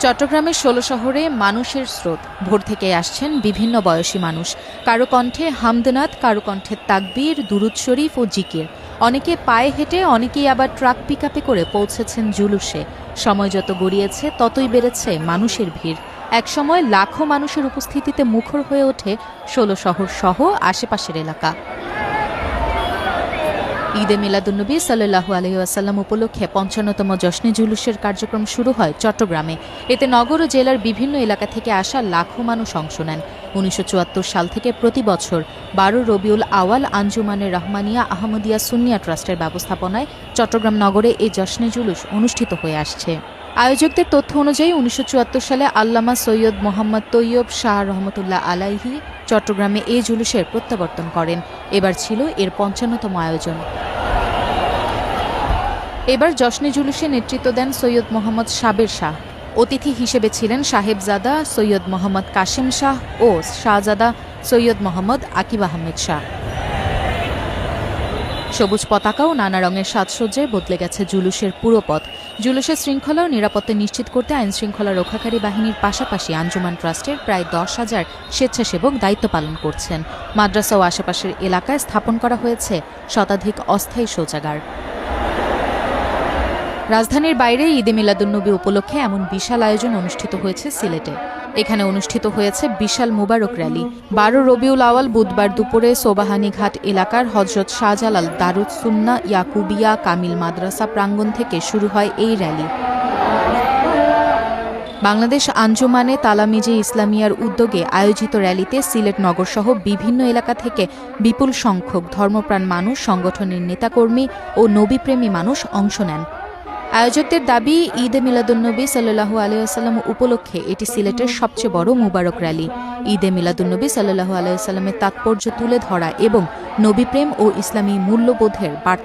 চট্টগ্রামের ১৬ শহরে মানুষের স্রোত। ভোর থেকে আসছেন বিভিন্ন বয়সী মানুষ। কারো কণ্ঠে হামদনাদ, কারো কণ্ঠে তাকবীর, দুরুদ শরীফ ও জিকির। অনেকে পায়ে হেঁটে, অনেকেই আবার ট্রাক পিকআপে করে পৌঁছেছেন জুলুসে। সময় যত গড়িয়েছে ততই বেড়েছে মানুষের ভিড়। একসময় লাখো মানুষের উপস্থিতিতে মুখর হয়ে ওঠে ১৬ শহর সহ আশেপাশের এলাকা। ঈদে মিলাদুন্নবী সাল্লাল্লাহু আলাইহি ওয়াসাল্লাম উপলক্ষে ৫৫তম জশ্নে জুলুসের কার্যক্রম শুরু হয় চট্টগ্রামে। এতে নগর ও জেলার বিভিন্ন এলাকা থেকে আসা লাখো মানুষ অংশ নেন। ১৯৭৪ সাল থেকে প্রতি বছর ১২ রবিউল আওয়াল আঞ্জুমানে রহমানিয়া আহমদিয়া সুন্নিয়া ট্রাস্টের ব্যবস্থাপনায় চট্টগ্রাম নগরে এই জশ্নে জুলুস অনুষ্ঠিত হয়ে আসছে। আয়োজকদের তথ্য অনুযায়ী ১৯৭৪ সালে আল্লামা সৈয়দ মোহাম্মদ তৈয়ব শাহ রহমতুল্লাহ আলাইহি চট্টগ্রামে এই জুলুসের প্রত্যাবর্তন করেন। এবার ছিল এর ৫৫তম আয়োজন। এবার জশ্নে জুলুসে নেতৃত্ব দেন সৈয়দ মোহাম্মদ সাবের শাহ। অতিথি হিসেবে ছিলেন সাহেবজাদা সৈয়দ মোহাম্মদ কাশেম শাহ ও শাহজাদা সৈয়দ মোহাম্মদ আকিব আহমেদ শাহ। সবুজ পতাকা ও নানা রঙের সাজসজ্জায় বদলে গেছে জুলুসের পুরো পথ। জুলুসের শৃঙ্খলা ও নিরাপত্তা নিশ্চিত করতে আইনশৃঙ্খলা রক্ষাকারী বাহিনীর পাশাপাশি আঞ্জুমান ট্রাস্টের প্রায় ১০,০০০ স্বেচ্ছাসেবক দায়িত্ব পালন করছেন। মাদ্রাসা ও আশেপাশের এলাকায় স্থাপন করা হয়েছে শতাধিক অস্থায়ী শৌচাগার। রাজধানীর বাইরে ঈদে মিলাদুন্নবী উপলক্ষে এমন বিশাল আয়োজন অনুষ্ঠিত হয়েছে সিলেটে। এখানে অনুষ্ঠিত হয়েছে বিশাল মুবারক র্যালি। ১২ রবিউল আওয়াল বুধবার দুপুরে সোবাহানীঘাট এলাকার হজরত শাহজালাল দারুস সুন্নাহ ইয়াকুবিয়া কামিল মাদ্রাসা প্রাঙ্গণ থেকে শুরু হয় এই র্যালি। বাংলাদেশ আঞ্জুমানে তালামিজে ইসলামিয়ার উদ্যোগে আয়োজিত র্যালিতে সিলেট নগরসহ বিভিন্ন এলাকা থেকে বিপুল সংখ্যক ধর্মপ্রাণ মানুষ, সংগঠনের নেতাকর্মী ও নবীপ্রেমী মানুষ অংশ নেন। আয়োজকদের দাবি, ঈদে মিলাদুন্নবী সাল্লাল্লাহু আলাইহি ওয়াসাল্লাম উপলক্ষে এটি সিলেটের সবচেয়ে বড় মুবারক র্যালি। ঈদে মিলাদুন্নবী সাল্লাল্লাহু আলাইহি ওয়াসাল্লামের তাৎপর্য তুলে ধরা এবং নবীপ্রেম ও ইসলামী মূল্যবোধের বার্তা